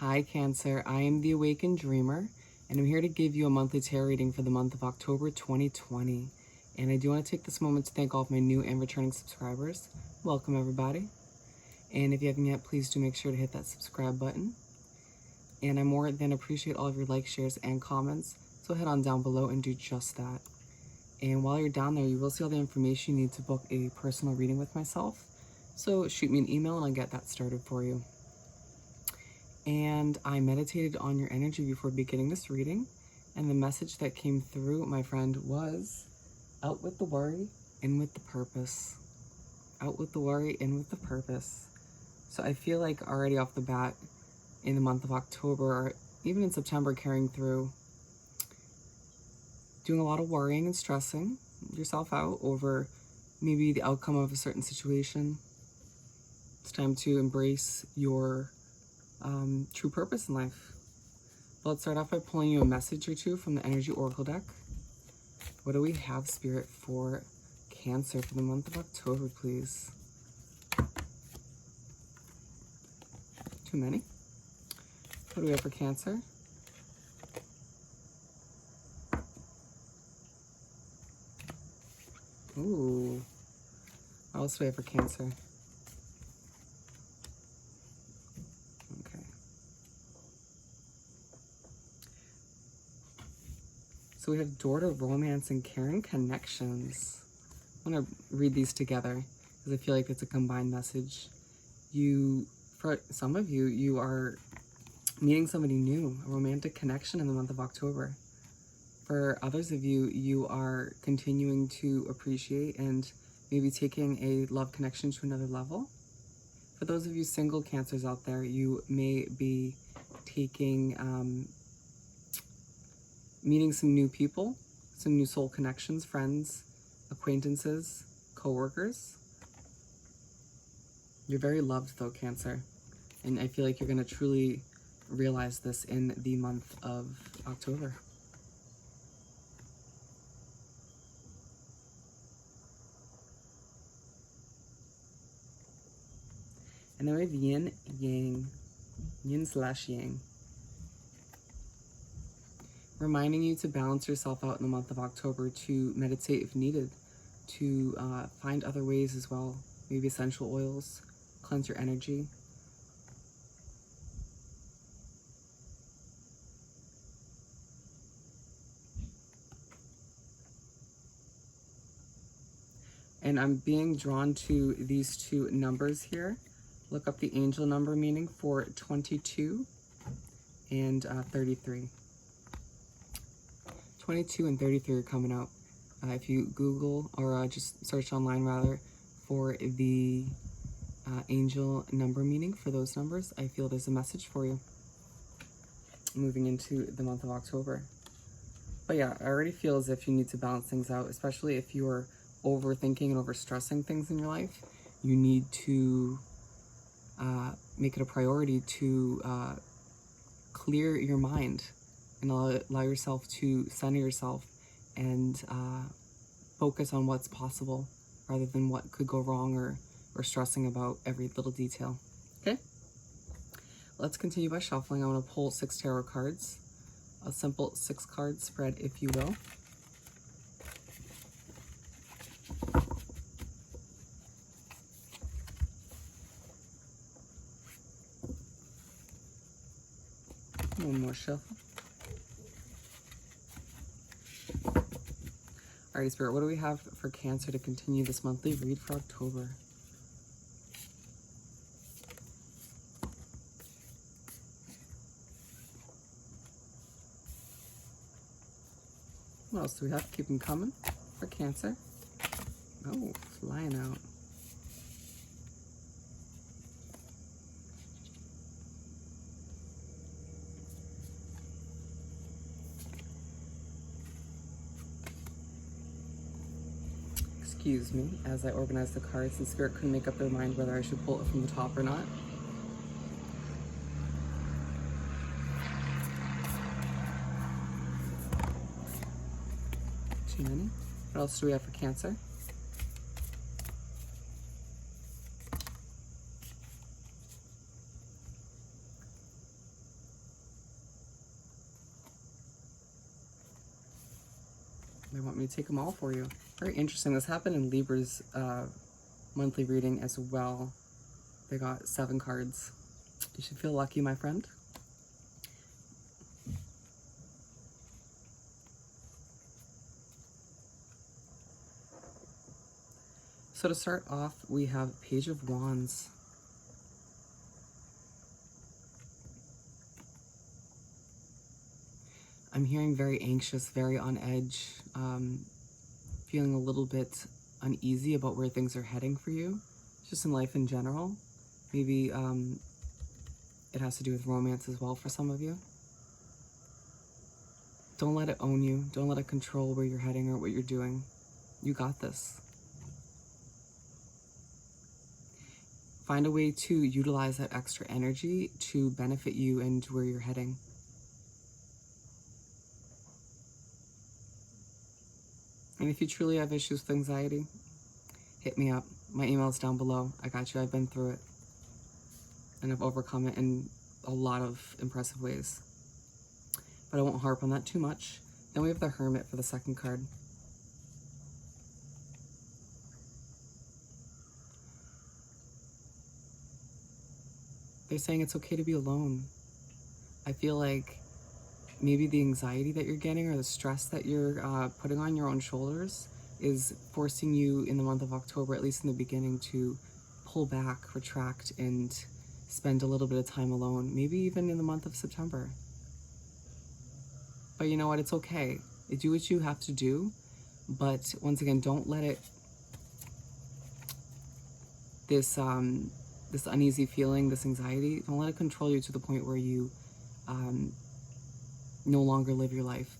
Hi Cancer, I am the Awakened Dreamer, and I'm here to give you a monthly tarot reading for the month of October 2020. And I do want to take this moment to thank all of my new and returning subscribers. Welcome everybody. And if you haven't yet, please do make sure to hit that subscribe button. And I more than appreciate all of your likes, shares, and comments, so head on down below and do just that. And while you're down there, you will see all the information you need to book a personal reading with myself. So shoot me an email and I'll get that started for you. And I meditated on your energy before beginning this reading, and the message that came through, my friend, was out with the worry, in with the purpose. Out with the worry, in with the purpose. So I feel like already off the bat in the month of October, or even in September, carrying through, doing a lot of worrying and stressing yourself out over maybe the outcome of a certain situation. It's time to embrace your true purpose in life. But let's start off by pulling you a message or two from the Energy Oracle deck. What do we have, Spirit, for Cancer for the month of October, please? Too many? What do we have for Cancer? Ooh. What else do we have for Cancer? So we have Daughter, Romance, and Caring Connections. I'm going to read these together because I feel like it's a combined message. For some of you, you are meeting somebody new, a romantic connection in the month of October. For others of you, you are continuing to appreciate and maybe taking a love connection to another level. For those of you single Cancers out there, you may be taking meeting some new people, some new soul connections, friends, acquaintances, co-workers. You're very loved though, Cancer. And I feel like you're going to truly realize this in the month of October. And then we have Yin, Yang, Yin/Yang. Reminding you to balance yourself out in the month of October, to meditate if needed, to find other ways as well, maybe essential oils, cleanse your energy. And I'm being drawn to these two numbers here. Look up the angel number meaning for 22 and 33. 22 and 33 are coming out. If you Google or just search online rather for the angel number meaning for those numbers, I feel there's a message for you moving into the month of October. But yeah, I already feel as if you need to balance things out, especially if you are overthinking and overstressing things in your life. You need to make it a priority to clear your mind and allow yourself to center yourself and focus on what's possible rather than what could go wrong or stressing about every little detail. Okay? Let's continue by shuffling. I want to pull 6 tarot cards. A simple 6-card spread, if you will. One more shuffle. Alrighty, Spirit, what do we have for Cancer to continue this monthly read for October? What else do we have? Keep them coming for Cancer. Oh, flying out. Excuse me, as I organize the cards, and Spirit couldn't make up their mind whether I should pull it from the top or not. Too many. What else do we have for Cancer? they want me to take them all for you. Very interesting. This happened in Libra's monthly reading as well. They got 7 cards. You should feel lucky, my friend. So to start off, we have Page of Wands. I'm hearing very anxious, very on edge, feeling a little bit uneasy about where things are heading for you, just in life in general. Maybe it has to do with romance as well for some of you. Don't let it own you. Don't let it control where you're heading or what you're doing. You got this. Find a way to utilize that extra energy to benefit you and where you're heading. And if you truly have issues with anxiety, hit me up. My email is down below. I got you. I've been through it. And I've overcome it in a lot of impressive ways. But I won't harp on that too much. Then we have the Hermit for the second card. They're saying it's okay to be alone. I feel like maybe the anxiety that you're getting or the stress that you're putting on your own shoulders is forcing you in the month of October, at least in the beginning, to pull back, retract, and spend a little bit of time alone. Maybe even in the month of September. But you know what? It's okay. Do what you have to do. But once again, don't let it, this uneasy feeling, this anxiety, don't let it control you to the point where you no longer live your life,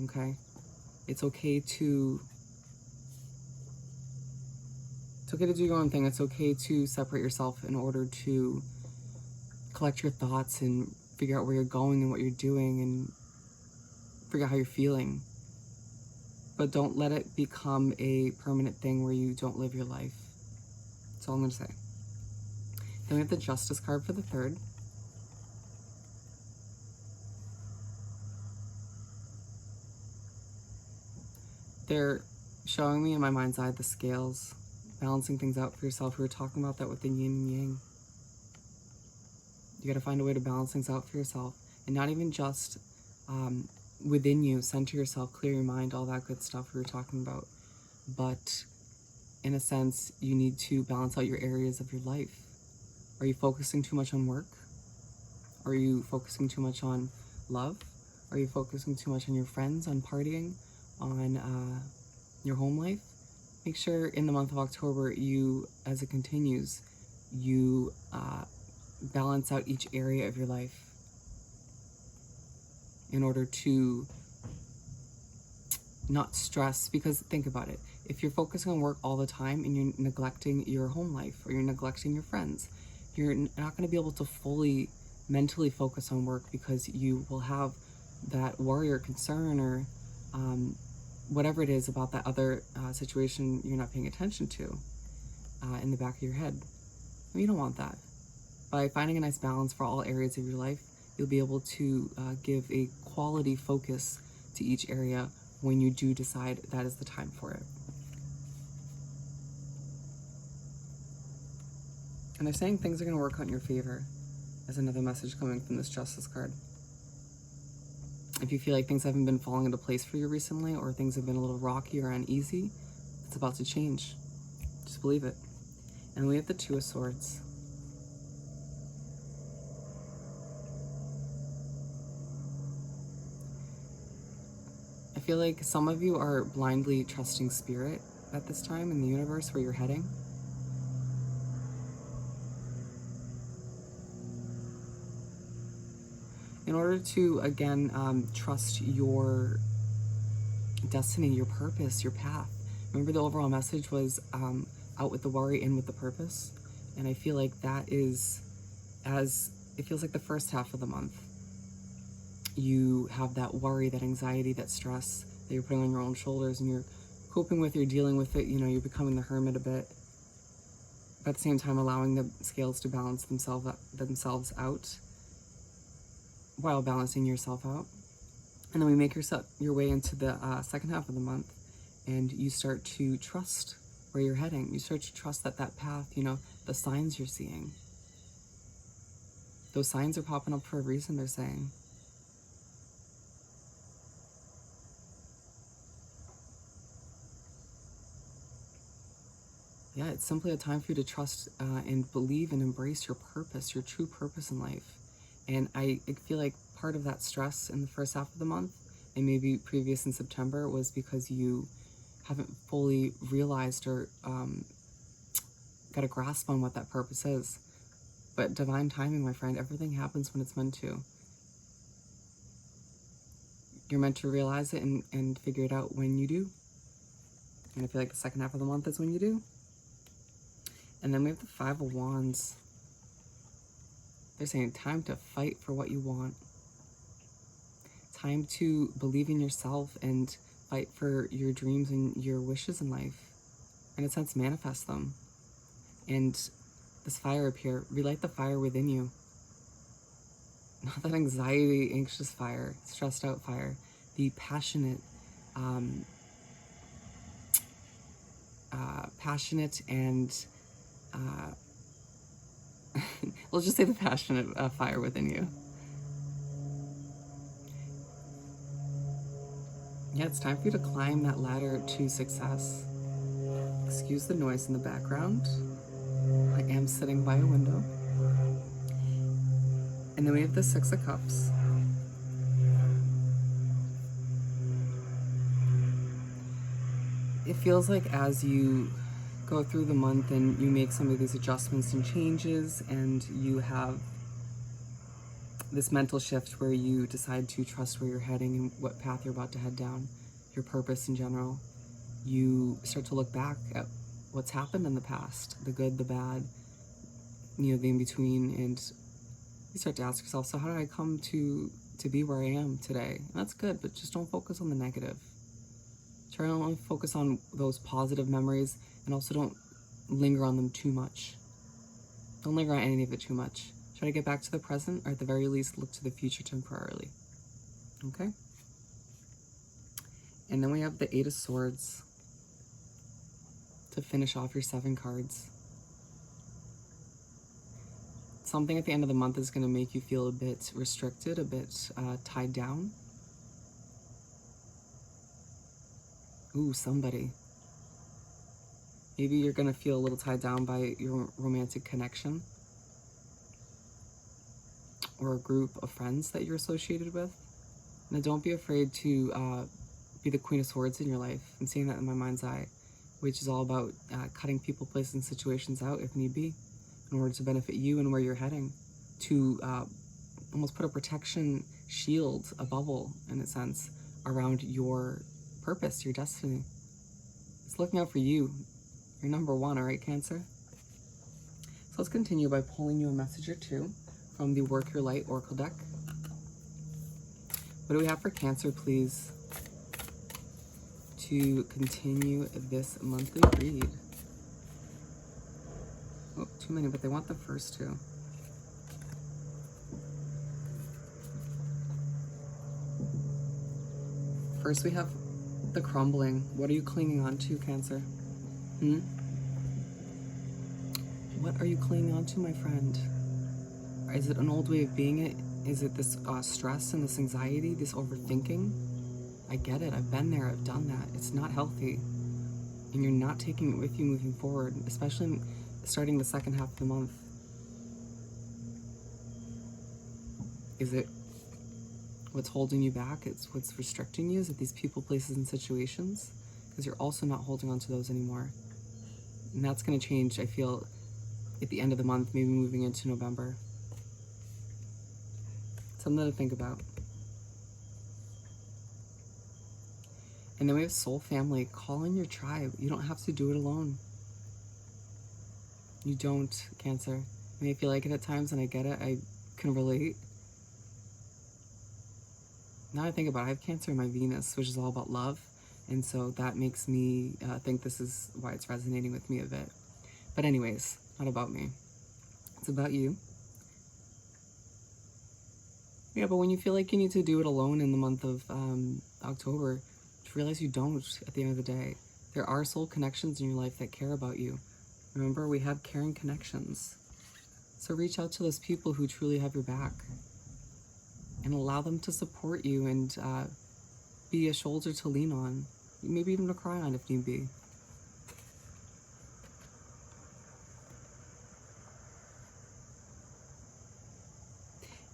okay? It's okay to do your own thing. It's okay to separate yourself in order to collect your thoughts and figure out where you're going and what you're doing and figure out how you're feeling. But don't let it become a permanent thing where you don't live your life. That's all I'm gonna say. Then we have the Justice card for the third. They're showing me in my mind's eye the scales, balancing things out for yourself. We were talking about that with the yin and yang. You gotta find a way to balance things out for yourself. And not even just within you, center yourself, clear your mind, all that good stuff we were talking about. But in a sense, you need to balance out your areas of your life. Are you focusing too much on work? Are you focusing too much on love? Are you focusing too much on your friends, on partying, on your home life? Make sure in the month of October, you, as it continues, you balance out each area of your life in order to not stress. Because think about it, if you're focusing on work all the time and you're neglecting your home life or you're neglecting your friends, you're not going to be able to fully mentally focus on work, because you will have that worry or concern or whatever it is about that other situation you're not paying attention to in the back of your head. And you don't want that. By finding a nice balance for all areas of your life, you'll be able to give a quality focus to each area when you do decide that is the time for it. And they're saying things are going to work out in your favor, as another message coming from this Justice card. If you feel like things haven't been falling into place for you recently, or things have been a little rocky or uneasy, it's about to change. Just believe it. And we have the Two of Swords. I feel like some of you are blindly trusting spirit at this time in the universe where you're heading. In order to, again, trust your destiny, your purpose, your path. Remember, the overall message was out with the worry, in with the purpose. And I feel like that is, as it feels like the first half of the month, you have that worry, that anxiety, that stress that you're putting on your own shoulders, and you're coping with, you're dealing with it, you know, you're becoming the hermit a bit. But at the same time, allowing the scales to balance themselves out while balancing yourself out. And then we make your way into the second half of the month. and you start to trust where you're heading. You start to trust that path, the signs you're seeing, those signs are popping up for a reason, they're saying. Yeah, it's simply a time for you to trust and believe and embrace your purpose, your true purpose in life. And I feel like part of that stress in the first half of the month, and maybe previous in September, was because you haven't fully realized or got a grasp on what that purpose is. But divine timing, my friend, everything happens when it's meant to. You're meant to realize it and figure it out when you do. And I feel like the second half of the month is when you do. And then we have the Five of Wands. They're saying time to fight for what you want. Time to believe in yourself and fight for your dreams and your wishes in life. In a sense, manifest them. And this fire up here, relight the fire within you. Not that anxiety, anxious fire, stressed out fire. The passionate, and we'll just say the passionate fire within you. Yeah, it's time for you to climb that ladder to success. Excuse the noise in the background. I am sitting by a window. And then we have the Six of Cups. It feels like as you go through the month and you make some of these adjustments and changes, and you have this mental shift where you decide to trust where you're heading and what path you're about to head down, your purpose in general, you start to look back at what's happened in the past, the good, the bad, the in between, and you start to ask yourself, so how did I come to be where I am today? And that's good, but just don't focus on the negative. Try to only focus on those positive memories, and also don't linger on them too much. Don't linger on any of it too much. Try to get back to the present, or at the very least, look to the future temporarily. Okay? And then we have the Eight of Swords to finish off your 7 cards. Something at the end of the month is going to make you feel a bit restricted, a bit tied down. Ooh, somebody. Maybe you're going to feel a little tied down by your romantic connection, or a group of friends that you're associated with. Now, don't be afraid to be the Queen of Swords in your life. I'm seeing that in my mind's eye, which is all about cutting people, places, and situations out if need be, in order to benefit you and where you're heading, to almost put a protection shield, a bubble, in a sense, around your purpose, your destiny. It's looking out for you. You're number one, all right, Cancer? So let's continue by pulling you a message or two from the Work Your Light Oracle deck. What do we have for Cancer, please, to continue this monthly read? Oh, too many, but they want the first two. First, we have the crumbling. What are you clinging on to, Cancer? What are you clinging on to, my friend? Is it an old way of being it? Is it this stress and this anxiety, this overthinking? I get it. I've been there. I've done that. It's not healthy. And you're not taking it with you moving forward, especially starting the second half of the month. Is it what's holding you back? It's what's restricting you? Is it these people, places, and situations? Because you're also not holding on to those anymore. And that's going to change, I feel, at the end of the month, maybe moving into November. Something to think about. And then we have Soul Family. Call in your tribe. You don't have to do it alone. You don't, Cancer. I may feel like it at times, and I get it. I can relate. Now I think about it, I have Cancer in my Venus, which is all about love. And so that makes me think this is why it's resonating with me a bit. But anyways, not about me. It's about you. Yeah, but when you feel like you need to do it alone in the month of October, to realize you don't at the end of the day. There are soul connections in your life that care about you. Remember, we have caring connections. So reach out to those people who truly have your back and allow them to support you and be a shoulder to lean on, maybe even to cry on if need be.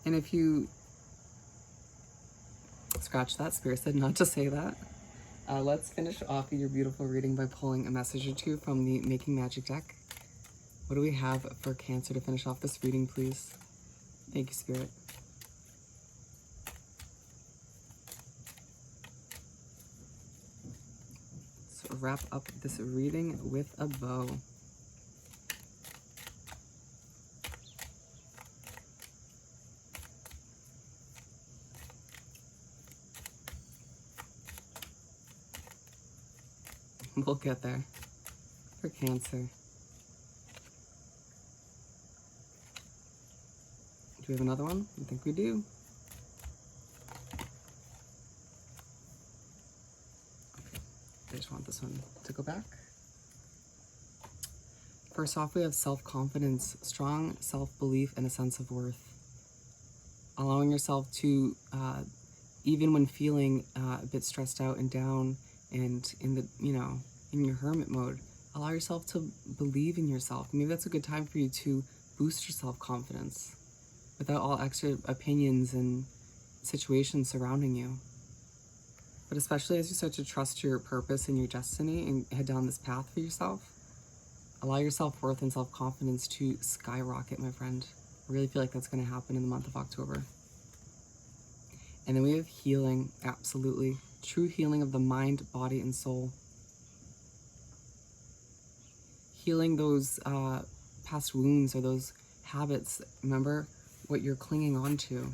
And if you scratch that, Spirit said not to say that. Let's finish off your beautiful reading by pulling a message or two from the Making Magic deck. What do we have for Cancer to finish off this reading, please? Thank you, Spirit. Let's wrap up this reading with a bow. We'll get there for Cancer. Do we have another one? I think we do. I just want this one to go back. First off, we have self-confidence, strong self-belief, and a sense of worth. Allowing yourself to, even when feeling a bit stressed out and down and in the, in your hermit mode, allow yourself to believe in yourself. Maybe that's a good time for you to boost your self-confidence without all extra opinions and situations surrounding you. But especially as you start to trust your purpose and your destiny and head down this path for yourself, allow your self-worth and self-confidence to skyrocket, my friend. I really feel like that's going to happen in the month of October. And then we have healing, absolutely. True healing of the mind, body, and soul. Healing those past wounds or those habits. Remember what you're clinging on to,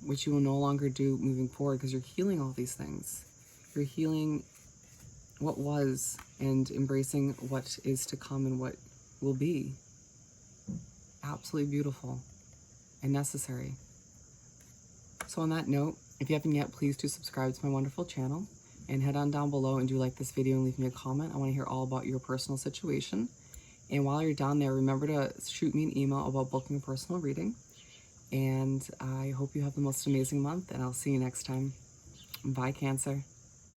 which you will no longer do moving forward, because you're healing all these things. You're healing what was and embracing what is to come and what will be. Absolutely beautiful and necessary. So on that note, if you haven't yet, please do subscribe to my wonderful channel and head on down below and do like this video and leave me a comment. I want to hear all about your personal situation. And while you're down there, remember to shoot me an email about booking a personal reading. And I hope you have the most amazing month, and I'll see you next time. Bye, Cancer.